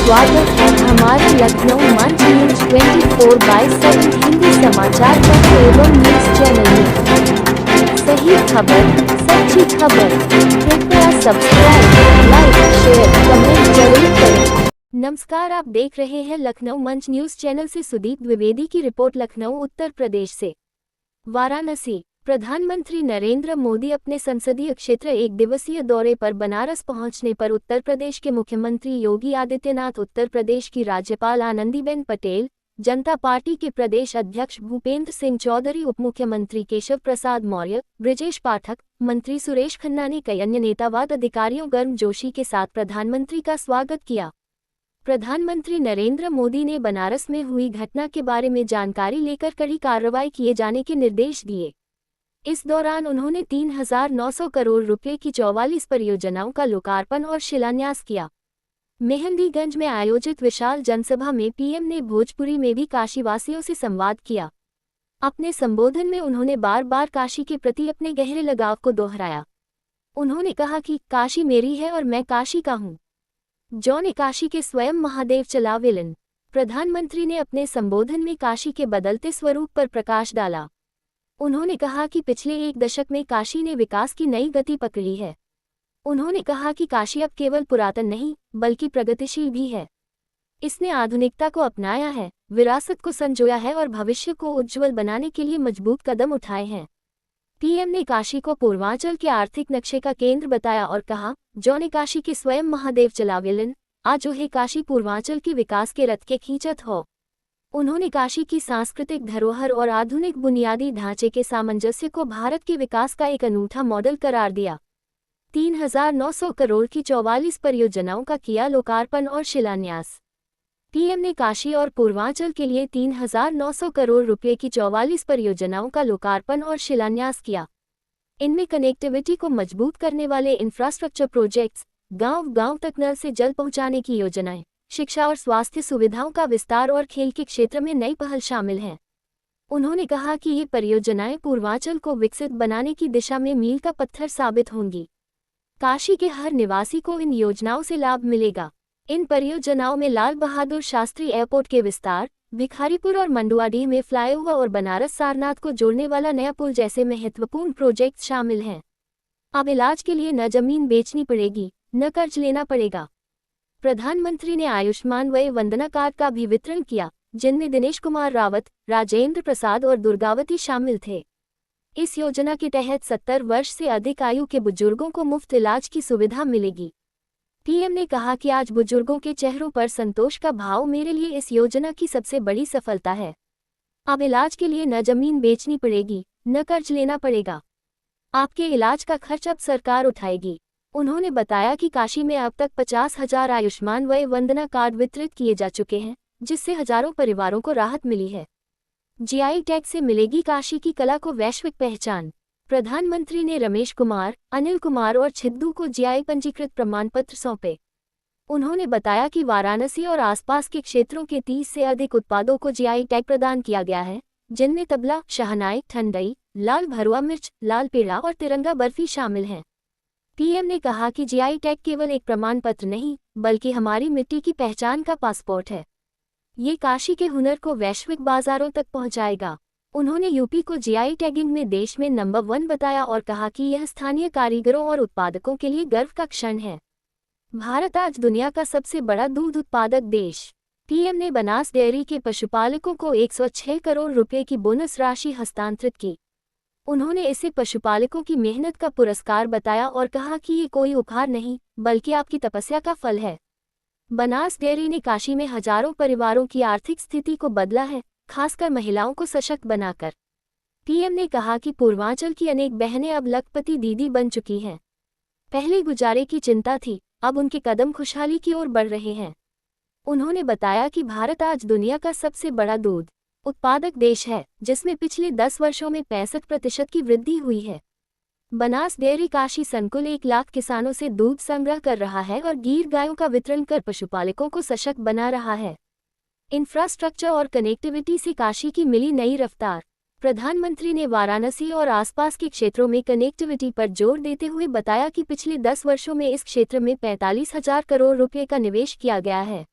स्वागत है हमारे लखनऊ मंच न्यूज 24/7 हिंदी समाचार पत्र एवं न्यूज चैनल में। सही खबर, सच्ची खबर। कृपया सब्सक्राइब, लाइक, शेयर, कमेंट जरूर करें। नमस्कार, आप देख रहे हैं लखनऊ मंच न्यूज चैनल से सुदीप द्विवेदी की रिपोर्ट। लखनऊ उत्तर प्रदेश से वाराणसी। प्रधानमंत्री नरेंद्र मोदी अपने संसदीय क्षेत्र एक दिवसीय दौरे पर बनारस पहुंचने पर उत्तर प्रदेश के मुख्यमंत्री योगी आदित्यनाथ, उत्तर प्रदेश की राज्यपाल आनंदीबेन पटेल, जनता पार्टी के प्रदेश अध्यक्ष भूपेंद्र सिंह चौधरी, उप मुख्यमंत्री केशव प्रसाद मौर्य, ब्रजेश पाठक, मंत्री सुरेश खन्ना ने कई अन्य नेता व अधिकारियों गर्मजोशी के साथ प्रधानमंत्री का स्वागत किया। प्रधानमंत्री नरेंद्र मोदी ने बनारस में हुई घटना के बारे में जानकारी लेकर कड़ी कार्रवाई किए जाने के निर्देश दिए। इस दौरान उन्होंने 3,900 करोड़ रुपए की 44 परियोजनाओं का लोकार्पण और शिलान्यास किया। मेहंदीगंज में आयोजित विशाल जनसभा में पीएम ने भोजपुरी में भी काशीवासियों से संवाद किया। अपने संबोधन में उन्होंने बार बार काशी के प्रति अपने गहरे लगाव को दोहराया। उन्होंने कहा कि काशी मेरी है और मैं काशी का हूँ। जो ने काशी के स्वयं महादेव चलावेलन। प्रधानमंत्री ने अपने संबोधन में काशी के बदलते स्वरूप पर प्रकाश डाला। उन्होंने कहा कि पिछले एक दशक में काशी ने विकास की नई गति पकड़ी है। उन्होंने कहा कि काशी अब केवल पुरातन नहीं बल्कि प्रगतिशील भी है। इसने आधुनिकता को अपनाया है, विरासत को संजोया है और भविष्य को उज्ज्वल बनाने के लिए मजबूत कदम उठाए हैं। पीएम ने काशी को पूर्वांचल के आर्थिक नक्शे का केंद्र बताया और कहा, जो ने काशी के स्वयं महादेव चलावेलन, आज है काशी पूर्वांचल के विकास के रथ के खींचत हो। उन्होंने काशी की सांस्कृतिक धरोहर और आधुनिक बुनियादी ढांचे के सामंजस्य को भारत के विकास का एक अनूठा मॉडल करार दिया। 3,900 करोड़ की 44 परियोजनाओं का किया लोकार्पण और शिलान्यास। पीएम ने काशी और पूर्वांचल के लिए 3,900 करोड़ रुपए की 44 परियोजनाओं का लोकार्पण और शिलान्यास किया। इनमें कनेक्टिविटी को मजबूत करने वाले इंफ्रास्ट्रक्चर प्रोजेक्ट्स, गांव-गांव तक नल से जल पहुंचाने की योजनाएं, शिक्षा और स्वास्थ्य सुविधाओं का विस्तार और खेल के क्षेत्र में नई पहल शामिल हैं। उन्होंने कहा कि ये परियोजनाएं पूर्वांचल को विकसित बनाने की दिशा में मील का पत्थर साबित होंगी। काशी के हर निवासी को इन योजनाओं से लाभ मिलेगा। इन परियोजनाओं में लाल बहादुर शास्त्री एयरपोर्ट के विस्तार, भिखारीपुर और मंडुआडीह में फ्लाईओवर और बनारस सारनाथ को जोड़ने वाला नया पुल जैसे महत्वपूर्ण प्रोजेक्ट शामिल हैं। अब इलाज के लिए न जमीन बेचनी पड़ेगी, न कर्ज लेना पड़ेगा। प्रधानमंत्री ने आयुष्मान वय वंदना कार्ड का भी वितरण किया, जिनमें दिनेश कुमार रावत, राजेंद्र प्रसाद और दुर्गावती शामिल थे। इस योजना के तहत 70 वर्ष से अधिक आयु के बुजुर्गों को मुफ्त इलाज की सुविधा मिलेगी। पीएम ने कहा कि आज बुजुर्गों के चेहरों पर संतोष का भाव मेरे लिए इस योजना की सबसे बड़ी सफलता है। अब इलाज के लिए न जमीन बेचनी पड़ेगी, न कर्ज लेना पड़ेगा। आपके इलाज का खर्च अब सरकार उठाएगी। उन्होंने बताया कि काशी में अब तक 50,000 आयुष्मान वय वंदना कार्ड वितरित किए जा चुके हैं, जिससे हजारों परिवारों को राहत मिली है। जीआई टैग से मिलेगी काशी की कला को वैश्विक पहचान। प्रधानमंत्री ने रमेश कुमार, अनिल कुमार और छिद्दू को जीआई पंजीकृत प्रमाण पत्र सौंपे। उन्होंने बताया कि वाराणसी और आसपास के क्षेत्रों के 30 से अधिक उत्पादों को जीआई टैग प्रदान किया गया है, जिनमें तबला, शहनाई, ठंडई, लाल भरुआ मिर्च, लाल पेड़ा और तिरंगा बर्फी शामिल हैं। पीएम ने कहा कि जीआई टैग केवल एक प्रमाण पत्र नहीं बल्कि हमारी मिट्टी की पहचान का पासपोर्ट है। ये काशी के हुनर को वैश्विक बाजारों तक पहुंचाएगा। उन्होंने यूपी को जीआई टैगिंग में देश में नंबर 1 बताया और कहा कि यह स्थानीय कारीगरों और उत्पादकों के लिए गर्व का क्षण है। भारत आज दुनिया का सबसे बड़ा दूध उत्पादक देश। पीएम ने बनास डेयरी के पशुपालकों को 106 करोड़ रुपए की बोनस राशि हस्तांतरित की। उन्होंने इसे पशुपालकों की मेहनत का पुरस्कार बताया और कहा कि ये कोई उपहार नहीं बल्कि आपकी तपस्या का फल है। बनास डेयरी ने काशी में हजारों परिवारों की आर्थिक स्थिति को बदला है, खासकर महिलाओं को सशक्त बनाकर। पीएम ने कहा कि पूर्वांचल की अनेक बहनें अब लखपति दीदी बन चुकी हैं। पहले गुजारे की चिंता थी, अब उनके कदम खुशहाली की ओर बढ़ रहे हैं। उन्होंने बताया कि भारत आज दुनिया का सबसे बड़ा दूध उत्पादक देश है, जिसमें पिछले 10 वर्षों में 65% की वृद्धि हुई है। बनास डेयरी काशी संकुल 1 लाख किसानों से दूध संग्रह कर रहा है और गीर गायों का वितरण कर पशुपालकों को सशक्त बना रहा है। इंफ्रास्ट्रक्चर और कनेक्टिविटी से काशी की मिली नई रफ्तार। प्रधानमंत्री ने वाराणसी और आसपास के क्षेत्रों में कनेक्टिविटी पर जोर देते हुए बताया कि पिछले 10 वर्षों में इस क्षेत्र में 45,000 करोड़ रुपए का निवेश किया गया है।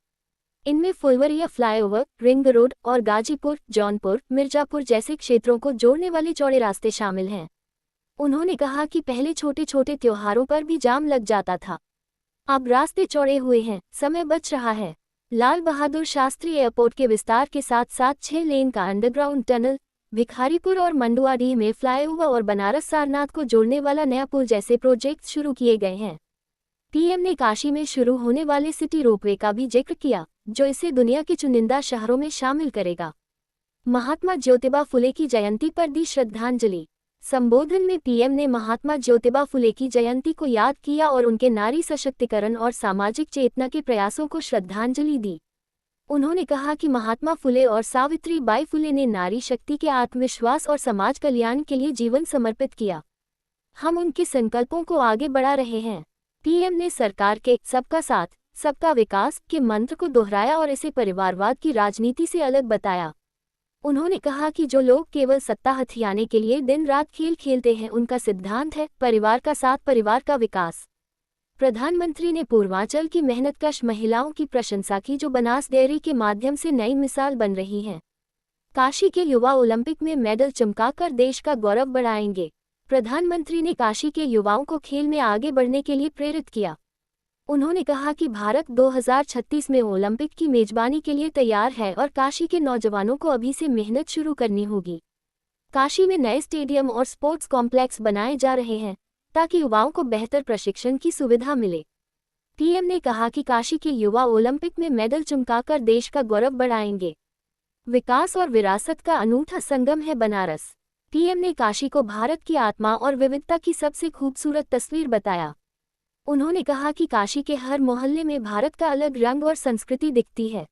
इनमें फुलवरिया फ्लाईओवर, रिंग रोड और गाजीपुर, जौनपुर, मिर्जापुर जैसे क्षेत्रों को जोड़ने वाले चौड़े रास्ते शामिल हैं। उन्होंने कहा कि पहले छोटे छोटे त्योहारों पर भी जाम लग जाता था। अब रास्ते चौड़े हुए हैं, समय बच रहा है। लाल बहादुर शास्त्री एयरपोर्ट के विस्तार के साथ साथ 6 लेन का अंडरग्राउंड टनल, भिखारीपुर और मंडुआडीह में फ्लाईओवर और बनारस सारनाथ को जोड़ने वाला नया पुल जैसे प्रोजेक्ट शुरू किए गए हैं। पीएम ने काशी में शुरू होने वाले सिटी रोपवे का भी जिक्र किया, जो इसे दुनिया के चुनिंदा शहरों में शामिल करेगा। महात्मा ज्योतिबा फुले की जयंती पर दी श्रद्धांजलि। संबोधन में पीएम ने महात्मा ज्योतिबा फुले की जयंती को याद किया और उनके नारी सशक्तिकरण और सामाजिक चेतना के प्रयासों को श्रद्धांजलि दी। उन्होंने कहा कि महात्मा फुले और सावित्री बाई फुले ने नारी शक्ति के आत्मविश्वास और समाज कल्याण के लिए जीवन समर्पित किया। हम उनके संकल्पों को आगे बढ़ा रहे हैं। पीएम ने सरकार के सबका साथ, सबका विकास के मंत्र को दोहराया और इसे परिवारवाद की राजनीति से अलग बताया। उन्होंने कहा कि जो लोग केवल सत्ता हथियाने के लिए दिन रात खेल खेलते हैं, उनका सिद्धांत है परिवार का साथ, परिवार का विकास। प्रधानमंत्री ने पूर्वांचल की मेहनतकश महिलाओं की प्रशंसा की, जो बनास डेयरी के माध्यम से नई मिसाल बन रही हैं। काशी के युवा ओलंपिक में मेडल चमकाकर देश का गौरव बढ़ाएंगे। प्रधानमंत्री ने काशी के युवाओं को खेल में आगे बढ़ने के लिए प्रेरित किया। उन्होंने कहा कि भारत 2036 में ओलंपिक की मेजबानी के लिए तैयार है और काशी के नौजवानों को अभी से मेहनत शुरू करनी होगी। काशी में नए स्टेडियम और स्पोर्ट्स कॉम्प्लेक्स बनाए जा रहे हैं ताकि युवाओं को बेहतर प्रशिक्षण की सुविधा मिले। पीएम ने कहा कि काशी के युवा ओलंपिक में मेडल चमकाकर देश का गौरव बढ़ाएंगे। विकास और विरासत का अनूठा संगम है बनारस। पीएम ने काशी को भारत की आत्मा और विविधता की सबसे खूबसूरत तस्वीर बताया। उन्होंने कहा कि काशी के हर मोहल्ले में भारत का अलग रंग और संस्कृति दिखती है।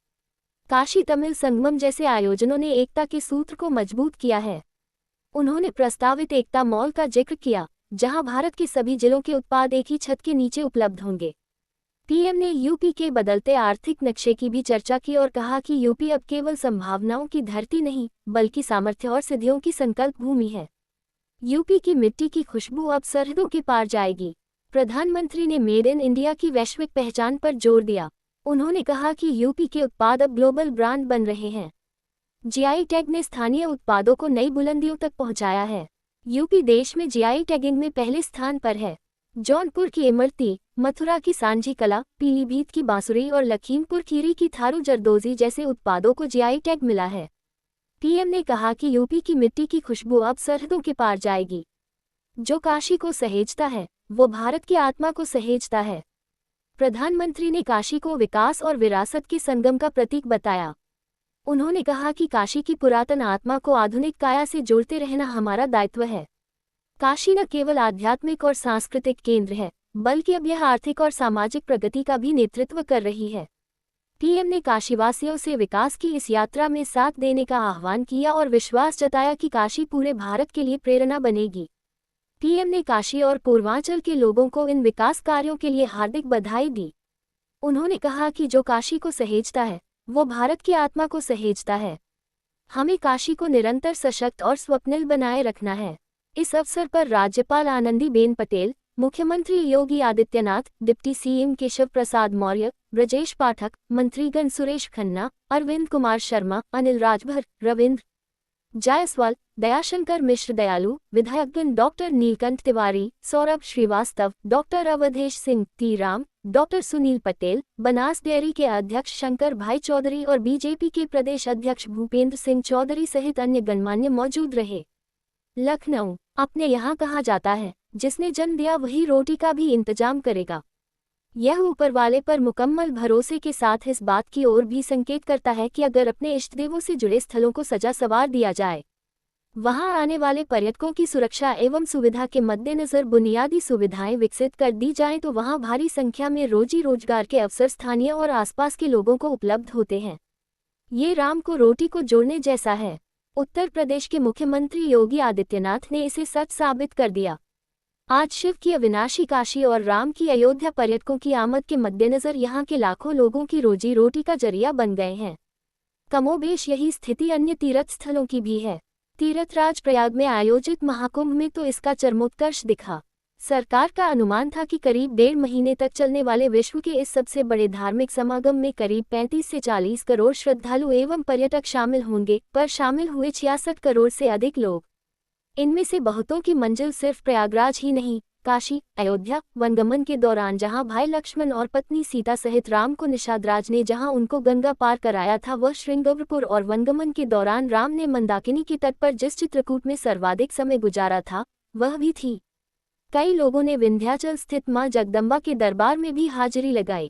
काशी तमिल संगमम जैसे आयोजनों ने एकता के सूत्र को मजबूत किया है। उन्होंने प्रस्तावित एकता मॉल का जिक्र किया, जहां भारत के सभी जिलों के उत्पाद एक ही छत के नीचे उपलब्ध होंगे। पीएम ने यूपी के बदलते आर्थिक नक्शे की भी चर्चा की और कहा कि यूपी अब केवल संभावनाओं की धरती नहीं, बल्कि सामर्थ्य और सिद्धियों की संकल्प भूमि है। यूपी की मिट्टी की खुशबू अब सरहदों के पार जाएगी। प्रधानमंत्री ने मेड इन इंडिया की वैश्विक पहचान पर जोर दिया। उन्होंने कहा कि यूपी के उत्पाद अब ग्लोबल ब्रांड बन रहे हैं। जीआई टैग ने स्थानीय उत्पादों को नई बुलंदियों तक पहुंचाया है। यूपी देश में जीआई टैगिंग में पहले स्थान पर है। जौनपुर की इमरती, मथुरा की सांझी कला, पीलीभीत की बांसुरी और लखीमपुर खीरी की थारू जरदोजी जैसे उत्पादों को जीआई टैग मिला है। पीएम ने कहा कि यूपी की मिट्टी की खुशबू अब सरहदों के पार जाएगी। जो काशी को सहेजता है, वो भारत की आत्मा को सहेजता है। प्रधानमंत्री ने काशी को विकास और विरासत के संगम का प्रतीक बताया। उन्होंने कहा कि काशी की पुरातन आत्मा को आधुनिक काया से जोड़ते रहना हमारा दायित्व है। काशी न केवल आध्यात्मिक और सांस्कृतिक केंद्र है, बल्कि अब यह आर्थिक और सामाजिक प्रगति का भी नेतृत्व कर रही है। पीएम ने काशीवासियों से विकास की इस यात्रा में साथ देने का आह्वान किया और विश्वास जताया कि काशी पूरे भारत के लिए प्रेरणा बनेगी। पीएम ने काशी और पूर्वांचल के लोगों को इन विकास कार्यों के लिए हार्दिक बधाई दी। उन्होंने कहा कि जो काशी को सहेजता है, वो भारत की आत्मा को सहेजता है। हमें काशी को निरंतर सशक्त और स्वप्निल बनाए रखना है। इस अवसर पर राज्यपाल आनंदीबेन पटेल, मुख्यमंत्री योगी आदित्यनाथ, डिप्टी सीएम केशव प्रसाद मौर्य, ब्रजेश पाठक, मंत्रीगण सुरेश खन्ना, अरविंद कुमार शर्मा, अनिल राजभर, रविंद्र जायसवाल, दयाशंकर मिश्र दयालु, विधायकगण doctor Neelkanth Tiwari, Saurabh Srivastava, doctor Awadhesh Singh Tiram, doctor Sunil Patel, Banas dairy के अध्यक्ष शंकर भाई चौधरी और बीजेपी के प्रदेश अध्यक्ष भूपेंद्र सिंह चौधरी सहित अन्य गणमान्य मौजूद रहे। लखनऊ, अपने यहाँ कहा जाता है, जिसने जन्म दिया वही रोटी का भी इंतजाम करेगा। यह ऊपर वाले पर मुकम्मल भरोसे के साथ इस बात की ओर भी संकेत करता है कि अगर अपने इष्टदेवों से जुड़े स्थलों को सजा सवार दिया जाए, वहां आने वाले पर्यटकों की सुरक्षा एवं सुविधा के मद्देनजर बुनियादी सुविधाएं विकसित कर दी जाएं, तो वहां भारी संख्या में रोजी रोजगार के अवसर स्थानीय और आसपास के लोगों को उपलब्ध होते हैं। ये राम को रोटी को जोड़ने जैसा है। उत्तर प्रदेश के मुख्यमंत्री योगी आदित्यनाथ ने इसे सच साबित कर दिया। आज शिव की अविनाशी काशी और राम की अयोध्या पर्यटकों की आमद के मद्देनजर यहाँ के लाखों लोगों की रोजी रोटी का जरिया बन गए हैं। कमोबेश यही स्थिति अन्य तीर्थ स्थलों की भी है। तीर्थराज प्रयाग में आयोजित महाकुंभ में तो इसका चरमोत्कर्ष दिखा। सरकार का अनुमान था कि करीब 1.5 महीने तक चलने वाले विश्व के इस सबसे बड़े धार्मिक समागम में करीब 35 से 40 करोड़ श्रद्धालु एवं पर्यटक शामिल होंगे, पर शामिल हुए 66 करोड़ से अधिक लोग। इनमें से बहुतों की मंजिल सिर्फ प्रयागराज ही नहीं, काशी, अयोध्या। वनगमन के दौरान जहां भाई लक्ष्मण और पत्नी सीता सहित राम को निषादराज ने जहां उनको गंगा पार कराया था, वह श्रृंगारपुर और वनगमन के दौरान राम ने मंदाकिनी के तट पर जिस चित्रकूट में सर्वाधिक समय गुजारा था, वह भी थी। कई लोगों ने विंध्याचल स्थित मां जगदम्बा के दरबार में भी हाजिरी लगाई।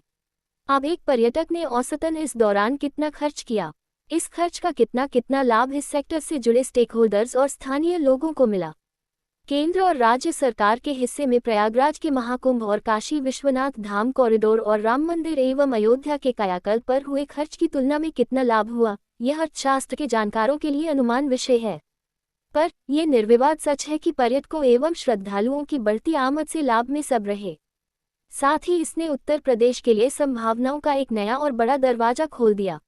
अब एक पर्यटक ने औसतन इस दौरान कितना खर्च किया, इस खर्च का कितना लाभ इस सेक्टर से जुड़े स्टेकहोल्डर्स और स्थानीय लोगों को मिला। केंद्र और राज्य सरकार के हिस्से में प्रयागराज के महाकुंभ और काशी विश्वनाथ धाम कॉरिडोर और राम मंदिर एवं अयोध्या के कायाकल्प पर हुए खर्च की तुलना में कितना लाभ हुआ, यह अर्थशास्त्र के जानकारों के लिए अनुमान विषय है। पर यह निर्विवाद सच है कि पर्यटकों एवं श्रद्धालुओं की बढ़ती आमद से लाभ में सब रहे। साथ ही इसने उत्तर प्रदेश के लिए संभावनाओं का एक नया और बड़ा दरवाजा खोल दिया,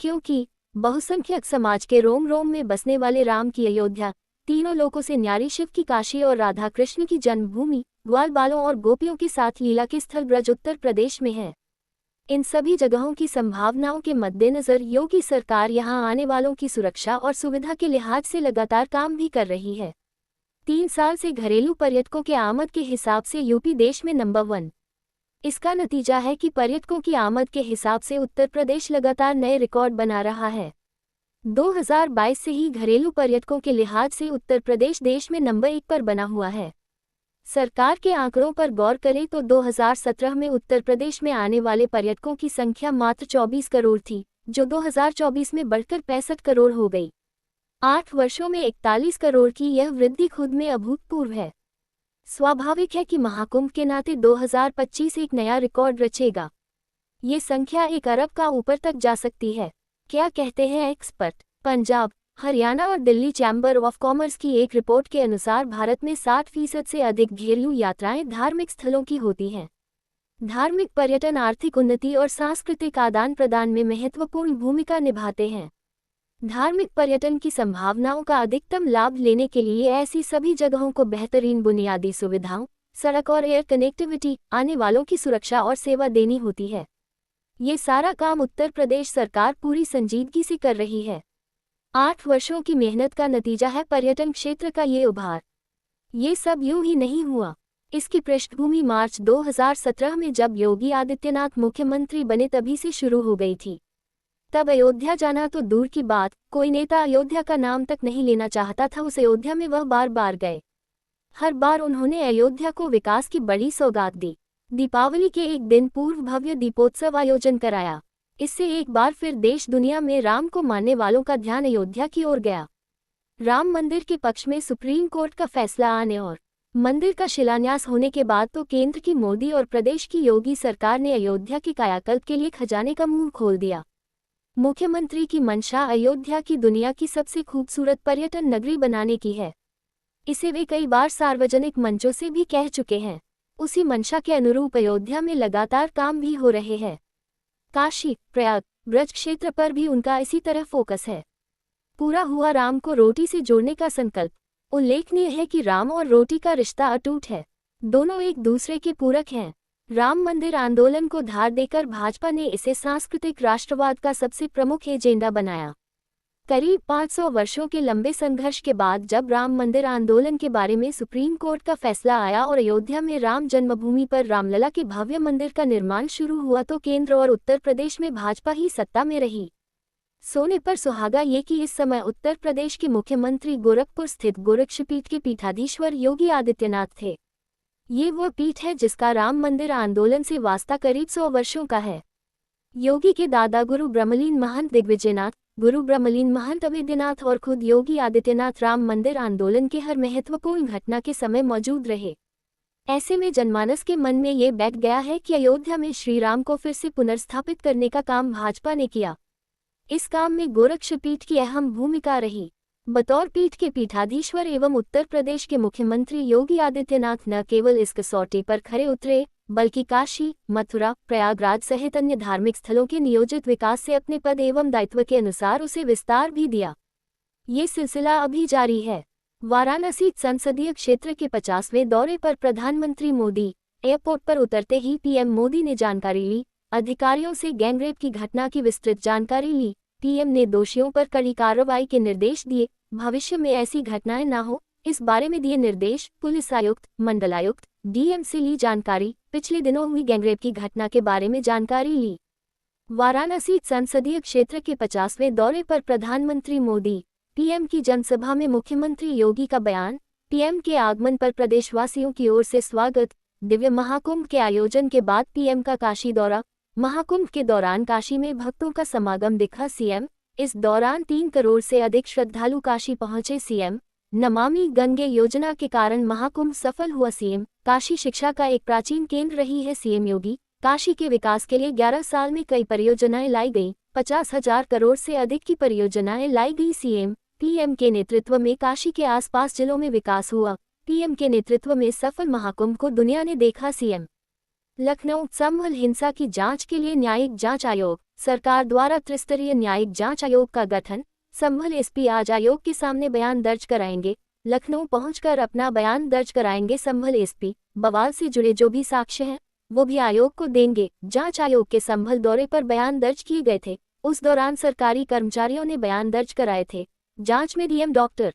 क्योंकि बहुसंख्यक समाज के रोम रोम में बसने वाले राम की अयोध्या, तीनों लोकों से न्यारी शिव की काशी और राधा कृष्ण की जन्मभूमि, ग्वाल बालों और गोपियों के साथ लीला के स्थल ब्रज उत्तर प्रदेश में है। इन सभी जगहों की संभावनाओं के मद्देनजर योगी सरकार यहां आने वालों की सुरक्षा और सुविधा के लिहाज से लगातार काम भी कर रही है। 3 साल से घरेलू पर्यटकों के आमद के हिसाब से यूपी देश में नंबर 1। इसका नतीजा है कि पर्यटकों की आमद के हिसाब से उत्तर प्रदेश लगातार नए रिकॉर्ड बना रहा है। 2022 से ही घरेलू पर्यटकों के लिहाज से उत्तर प्रदेश देश में नंबर 1 पर बना हुआ है। सरकार के आंकड़ों पर गौर करें तो 2017 में उत्तर प्रदेश में आने वाले पर्यटकों की संख्या मात्र 24 करोड़ थी, जो 2024 में बढ़कर 65 करोड़ हो गई। 8 वर्षों में 41 करोड़ की यह वृद्धि खुद में अभूतपूर्व है। स्वाभाविक है कि महाकुंभ के नाते 2025 एक नया रिकॉर्ड रचेगा। ये संख्या 1 अरब का ऊपर तक जा सकती है। क्या कहते हैं एक्सपर्ट? पंजाब, हरियाणा और दिल्ली चैम्बर ऑफ कॉमर्स की एक रिपोर्ट के अनुसार भारत में 60% से अधिक घरेलू यात्राएं धार्मिक स्थलों की होती हैं। धार्मिक पर्यटन आर्थिक उन्नति और सांस्कृतिक आदान प्रदान में महत्वपूर्ण भूमिका निभाते हैं। धार्मिक पर्यटन की संभावनाओं का अधिकतम लाभ लेने के लिए ऐसी सभी जगहों को बेहतरीन बुनियादी सुविधाओं, सड़क और एयर कनेक्टिविटी, आने वालों की सुरक्षा और सेवा देनी होती है। ये सारा काम उत्तर प्रदेश सरकार पूरी संजीदगी से कर रही है। 8 वर्षों की मेहनत का नतीजा है पर्यटन क्षेत्र का ये उभार। ये सब यूं ही नहीं हुआ। इसकी पृष्ठभूमि मार्च 2017 में जब योगी आदित्यनाथ मुख्यमंत्री बने तभी से शुरू हो गई थी। तब अयोध्या जाना तो दूर की बात, कोई नेता अयोध्या का नाम तक नहीं लेना चाहता था। उस अयोध्या में वह बार बार गए। हर बार उन्होंने अयोध्या को विकास की बड़ी सौगात दी। दीपावली के एक दिन पूर्व भव्य दीपोत्सव आयोजन कराया। इससे एक बार फिर देश दुनिया में राम को मानने वालों का ध्यान अयोध्या की ओर गया। राम मंदिर के पक्ष में सुप्रीम कोर्ट का फैसला आने और मंदिर का शिलान्यास होने के बाद तो केंद्र की मोदी और प्रदेश की योगी सरकार ने अयोध्या के कायाकल्प के लिए खजाने का मुंह खोल दिया। मुख्यमंत्री की मंशा अयोध्या की दुनिया की सबसे खूबसूरत पर्यटन नगरी बनाने की है। इसे वे कई बार सार्वजनिक मंचों से भी कह चुके हैं। उसी मंशा के अनुरूप अयोध्या में लगातार काम भी हो रहे हैं। काशी, प्रयाग, ब्रज क्षेत्र पर भी उनका इसी तरह फोकस है। पूरा हुआ राम को रोटी से जोड़ने का संकल्प। उल्लेखनीय है कि राम और रोटी का रिश्ता अटूट है। दोनों एक दूसरे के पूरक हैं। राम मंदिर आंदोलन को धार देकर भाजपा ने इसे सांस्कृतिक राष्ट्रवाद का सबसे प्रमुख एजेंडा बनाया। करीब 500 वर्षों के लंबे संघर्ष के बाद जब राम मंदिर आंदोलन के बारे में सुप्रीम कोर्ट का फैसला आया और अयोध्या में राम जन्मभूमि पर रामलला के भव्य मंदिर का निर्माण शुरू हुआ, तो केंद्र और उत्तर प्रदेश में भाजपा ही सत्ता में रही। सोने पर सुहागा ये कि इस समय उत्तर प्रदेश के मुख्यमंत्री गोरखपुर स्थित गोरक्षपीठ के पीठाधीश्वर योगी आदित्यनाथ थे। ये वो पीठ है जिसका राम मंदिर आंदोलन से वास्ता करीब 100 वर्षों का है। योगी के दादा गुरु ब्रह्मलीन महंत दिग्विजयनाथ, गुरु ब्रह्मलीन महंत अवेद्यनाथ और खुद योगी आदित्यनाथ राम मंदिर आंदोलन के हर महत्वपूर्ण घटना के समय मौजूद रहे। ऐसे में जनमानस के मन में ये बैठ गया है कि अयोध्या में श्री राम को फिर से पुनर्स्थापित करने का काम भाजपा ने किया। इस काम में गोरक्षपीठ की अहम भूमिका रही। बतौर पीठ के पीठाधीश्वर एवं उत्तर प्रदेश के मुख्यमंत्री योगी आदित्यनाथ न केवल इस कसौटी पर खरे उतरे, बल्कि काशी, मथुरा, प्रयागराज सहित अन्य धार्मिक स्थलों के नियोजित विकास से अपने पद एवं दायित्व के अनुसार उसे विस्तार भी दिया। ये सिलसिला अभी जारी है। वाराणसी संसदीय क्षेत्र के 50वें दौरे पर प्रधानमंत्री मोदी। एयरपोर्ट पर उतरते ही पीएम मोदी ने जानकारी ली। अधिकारियों से गैंगरेप की घटना की विस्तृत जानकारी ली। पीएम ने दोषियों पर कड़ी कार्रवाई के निर्देश दिए। भविष्य में ऐसी घटनाएं न हो, इस बारे में दिए निर्देश। पुलिस आयुक्त, मंडलायुक्त, डीएम से ली जानकारी। पिछले दिनों हुई गैंगरेप की घटना के बारे में जानकारी ली। वाराणसी संसदीय क्षेत्र के 50वें दौरे पर प्रधानमंत्री मोदी। पीएम की जनसभा में मुख्यमंत्री योगी का बयान। पीएम के आगमन पर प्रदेशवासियों की ओर से स्वागत। दिव्य महाकुंभ के आयोजन के बाद पीएम का काशी दौरा। महाकुंभ के दौरान काशी में भक्तों का समागम दिखा सीएम। इस दौरान 3 करोड़ से अधिक श्रद्धालु काशी पहुंचे सीएम। नमामि गंगे योजना के कारण महाकुंभ सफल हुआ सीएम। काशी शिक्षा का एक प्राचीन केंद्र रही है सीएम योगी। काशी के विकास के लिए 11 साल में कई परियोजनाएं लाई गई। 50,000 करोड़ से अधिक की परियोजनाएं लाई गई सीएम। पीएम के नेतृत्व में काशी के आसपास जिलों में विकास हुआ। पीएम के नेतृत्व में सफल महाकुंभ को दुनिया ने देखा सीएम। लखनऊ संभल हिंसा की जांच के लिए न्यायिक जांच आयोग। सरकार द्वारा त्रिस्तरीय न्यायिक जांच आयोग का गठन। संभल एसपी आज आयोग के सामने बयान दर्ज कराएंगे। लखनऊ पहुंचकर अपना बयान दर्ज कराएंगे संभल एसपी। बवाल से जुड़े जो भी साक्ष्य हैं वो भी आयोग को देंगे। जांच आयोग के संभल दौरे पर बयान दर्ज किए गए थे। उस दौरान सरकारी कर्मचारियों ने बयान दर्ज कराए थे। जांच में डीएम डॉक्टर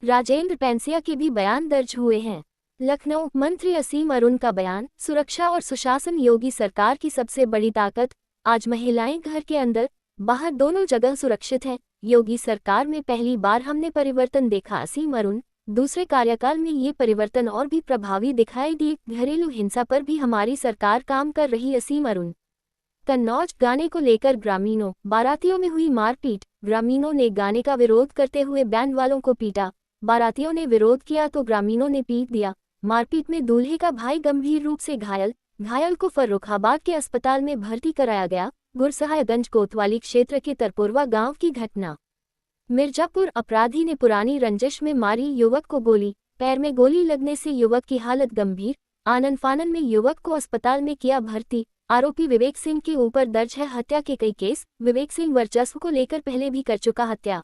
राजेंद्र पैंसिया के भी बयान दर्ज हुए हैं। लखनऊ मंत्री असीम अरुण का बयान। सुरक्षा और सुशासन योगी सरकार की सबसे बड़ी ताकत। आज महिलाएं घर के अंदर बाहर दोनों जगह सुरक्षित हैं। योगी सरकार में पहली बार हमने परिवर्तन देखा असीम अरुण। दूसरे कार्यकाल में ये परिवर्तन और भी प्रभावी दिखाई दिए। घरेलू हिंसा पर भी हमारी सरकार काम कर रही असीम अरुण। कन्नौज गाने को लेकर ग्रामीणों बारातियों में हुई मारपीट। ग्रामीणों ने गाने का विरोध करते हुए बैंड वालों को पीटा। बारातियों ने विरोध किया तो ग्रामीणों ने पीट दिया। मारपीट में दूल्हे का भाई गंभीर रूप से घायल को फर्रुखाबाद के अस्पताल में भर्ती कराया गया। गुरसहायगंज कोतवाली क्षेत्र के तरपुरवा गांव की घटना। मिर्जापुर अपराधी ने पुरानी रंजिश में मारी युवक को गोली। पैर में गोली लगने से युवक की हालत गंभीर। आनन फानन में युवक को अस्पताल में किया भर्ती। आरोपी विवेक सिंह के ऊपर दर्ज है हत्या के कई केस। विवेक सिंह वर्चस्व को लेकर पहले भी कर चुका हत्या।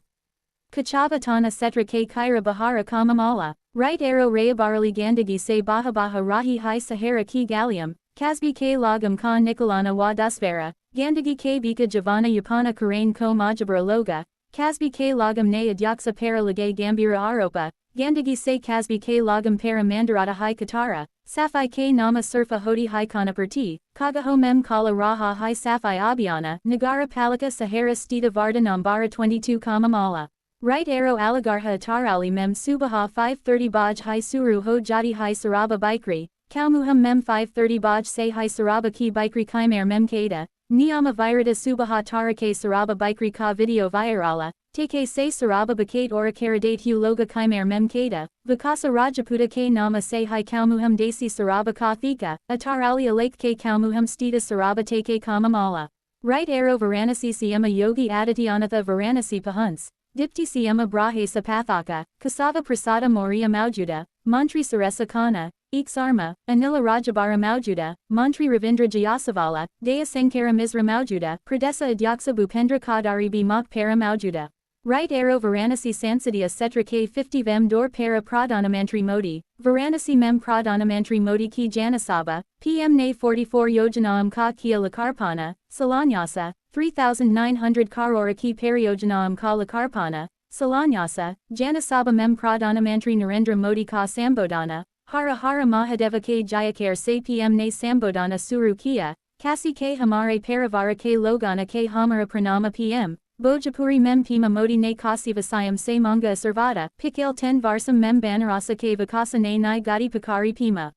Kachavatana Setra K Kaira Bahara Kamamala, Right Arrow Rayabarali Gandagi Se Baha Baha Rahi Hai Sahara Ki Gallium, Kasbi K Lagam Khan Nikolana Wa Dasvera, Gandagi K Bika Javana Yapana Karain Ko Majabra Loga, Kasbi K Lagam Ne Adyaksa Para Lagay Gambira Aropa, Gandagi Se Kasbi K Lagam Para Mandarata Hai Katara, Safai K Nama Surfa Hodi Hai Kanaperti, Kagaho Mem Kala Raha Hai Safai Abiana, Nagara Palika Sahara Stita Vardan Ambara 22 Kamamala. Right Arrow Aligarha Atarali Mem Subaha 530 Baj Hai Suru Ho Jadi Hai Saraba Bikri, Kalmuham Mem 530 Baj Se Hai Saraba Ki Bikri Chimer Mem Kada, Niyama Virata Subaha Tarake Saraba Bikri Ka Video Virala, Take Se Saraba Bakate Ora Karadate Hu Loga Chimer Mem Kada, Vikasa Rajaputa K Nama Se Hai Kalmuham Desi Saraba Ka Thika, Atarali Alake K Kalmuham Stita Saraba Take Kamamala. Right Arrow Varanasi Siyama Yogi Adityanatha Varanasi Pahunts. Dipti Siyama Brahe Sapathaka, Kasava Prasada Moria Maujuda, Mantri Saresa Kana, Iksarma, Anila Rajabara Maujuda, Mantri Ravindra Jayasavala, Daya Sankara Misra Maujuda, Pradesa Adyaksa Bhupendra Kadari B Mok Para Maujuda. Right Arrow Varanasi Sansadia Setra K 50 Vem Dor Para Pradhanamantri Modi, Varanasi Mem Pradhanamantri Modi Ki Janasaba, PM Ne 44 Yojanaam Ka Kia Lakarpana, Salanyasa, 3,900 Karora Ki Pariyojanaam Ka Lakarpana, Salanyasa, Janasaba Mem Pradhanamantri Narendra Modi Ka Sambodhana, Hara Hara Mahadeva K Jayakar Se PM Ne Sambodhana Suru Kia, Kasi K Hamare Paravara K Logana K Hamara Pranama PM. Bhojapuri Mem Pima Modi Ne Kasivasayam Se Manga Sarvada, Pikil 10 Varsam Mem Banarasa Ke Vakasa Ne Nai Gadi Pakari Pima.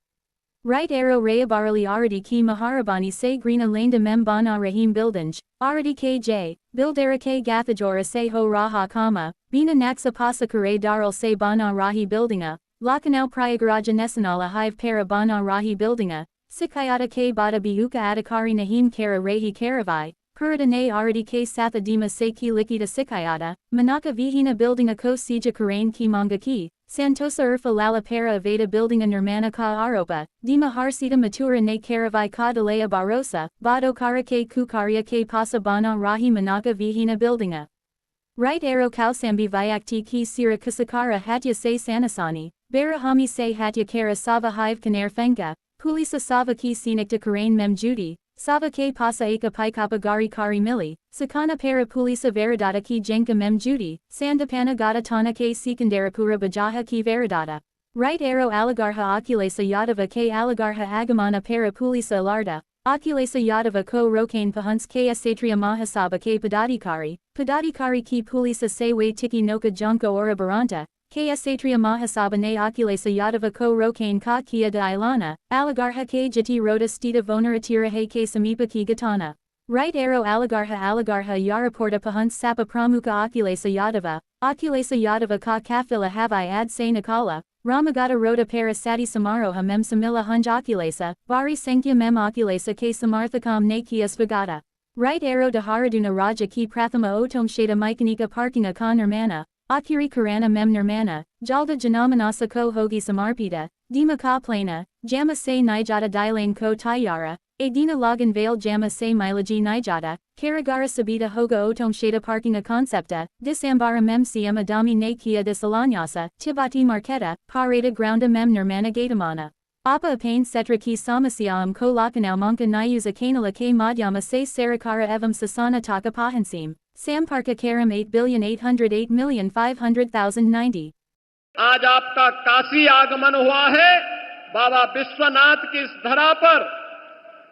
Right Arrow Rayabarali Aradi Ki Maharabani Se Grina Landa Mem Bana Rahim Bildanj, Aradi KJ, Bildara K Gathajora Se Ho Raha Kama, Bina Naksa Pasakare Daral Se Bana Rahi Bildinga, Lakanau Prayagaraja Nesanala Hive Para Bana Rahi Bildinga, Sikayata K Bada Biuka Adakari Nahim Kara Rahi Karavai. Puradane Aradi K Sathadima Se Ki Likita Sikayata, Manaka Vihina Building a Ko Sija Karain Ki Manga Ki, Santosa Urfa Lala Para Aveda Building a Nirmana Ka Aropa, Dima Harsita Matura Ne Karavai Ka Dalea Barosa, Bado Kara K Kukaria K Pasa Bana Rahi Manaka Vihina Buildinga. Right arrow Kausambi Vyakti ki Sira Kusakara Hatya se Sanasani, Barahami se Hatya Kara Sava Hive Kaner Fenga, Pulisa Sava ki Sinikta Karain Mem Judy, Sava ke Pasa Eka Paikapa Gari Kari Mili, Sakana Para Pulisa Veradata ki Jenka Mem Judy, Sandapana Gata Tana ke Sikandarapura Bajaha ki Veradata. Right arrow Alagarha Oculesa Yadava ke Alagarha Agamana Para Pulisa Larda, Oculesa Yadava ko Rokane Pahunts ke Satria Mahasaba ke Padadikari ki Pulisa Sewe Tiki Noka Junko Ora Baranta, ke Satria Mahasaba ne Oculesa Yadava ko Rokane ka Kia de Ilana, Alagarha ke Jati Rota Stita Vonaratira he ke Samipa ki Gatana. Right arrow Alagarha Yaraporta Pahunts Sapa Pramuka Oculesa Yadava ka Kafila Havai ad se Nakala, Ramagata Rota Para Sati Samaroha Mem Samila Hunj Oculesa, Bari Sankhya Mem Oculesa ke Samarthakam ne Kia Svagata. Right arrow Daharaduna Raja ki Prathama Otom Sheda Maikanika Parkinga ka Nirmana, Akiri Karana Mem Nirmana, Jalda Janamanasa ko Hogi Samarpita, Dima ka Plana, Jama se Nijata Dilane ko Tayara, Adina Logan Vale Jama se Milaji Nijata, Karagara Sabita Hoga Otom Sheda Parkinga Concepta, Disambara Mem Siam Adami ne Kia de Salanyasa, Tibati Marketa, Parada Grounda Mem Nirmana Gatamana. Apa Apane Setra ki Samasiam ko Lakanau Manka Nayuza Kanala ke Madhyama se Sarakara evam Sasana Taka Pahansim, Samparka Karam 8,808,500,090. आज आपका काशी आगमन हुआ है। बाबा विश्वनाथ की इस धरा पर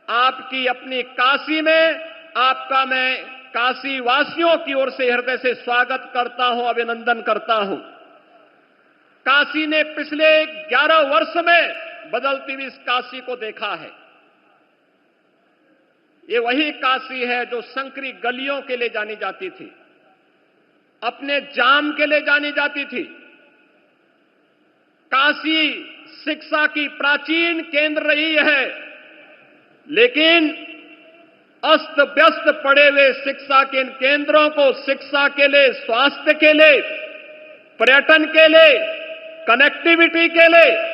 आपकी अपनी काशी में आपका मैं काशी वासियों की ओर से हृदय से स्वागत करता हूं, अभिनंदन करता हूं। काशी ने पिछले 11 वर्ष में बदलती हुई इस काशी को देखा है। ये वही काशी है जो संकरी गलियों के लिए जानी जाती थी, अपने जाम के लिए जानी जाती थी। काशी शिक्षा की प्राचीन केंद्र रही है, लेकिन अस्त व्यस्त पड़े हुए शिक्षा के इन केंद्रों को शिक्षा के लिए, स्वास्थ्य के लिए, पर्यटन के लिए, कनेक्टिविटी के लिए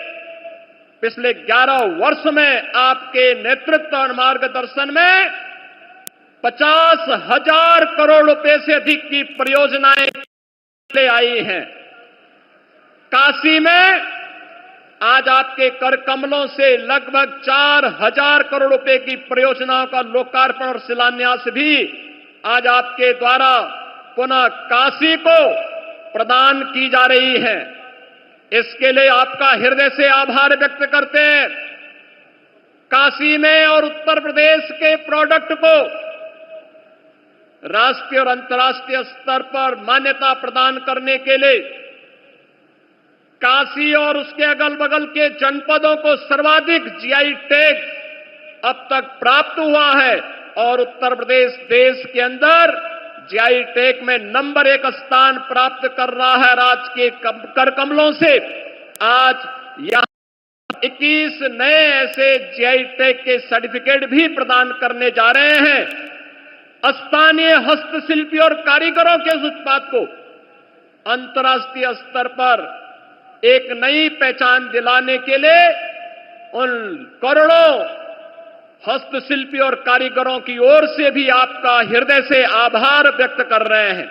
पिछले 11 वर्ष में आपके नेतृत्व और मार्गदर्शन में 50,000 करोड़ रुपए से अधिक की परियोजनाएं ले आई हैं। काशी में आज आपके कर कमलों से लगभग 4,000 करोड़ रुपए की परियोजनाओं का लोकार्पण और शिलान्यास भी आज आपके द्वारा पुनः काशी को प्रदान की जा रही है। इसके लिए आपका हृदय से आभार व्यक्त करते हैं। काशी में और उत्तर प्रदेश के प्रोडक्ट को राष्ट्रीय और अंतर्राष्ट्रीय स्तर पर मान्यता प्रदान करने के लिए काशी और उसके अगल बगल के जनपदों को सर्वाधिक जीआई टैग अब तक प्राप्त हुआ है और उत्तर प्रदेश देश के अंदर जीआई टैग में नंबर 1 स्थान प्राप्त कर रहा है। राज्य के कर कमलों से आज यहां 21 नए ऐसे जीआई टैग के सर्टिफिकेट भी प्रदान करने जा रहे हैं। स्थानीय हस्तशिल्पी और कारीगरों के इस उत्पाद को अंतर्राष्ट्रीय स्तर पर एक नई पहचान दिलाने के लिए उन करोड़ों हस्तशिल्पी और कारीगरों की ओर से भी आपका हृदय से आभार व्यक्त कर रहे हैं।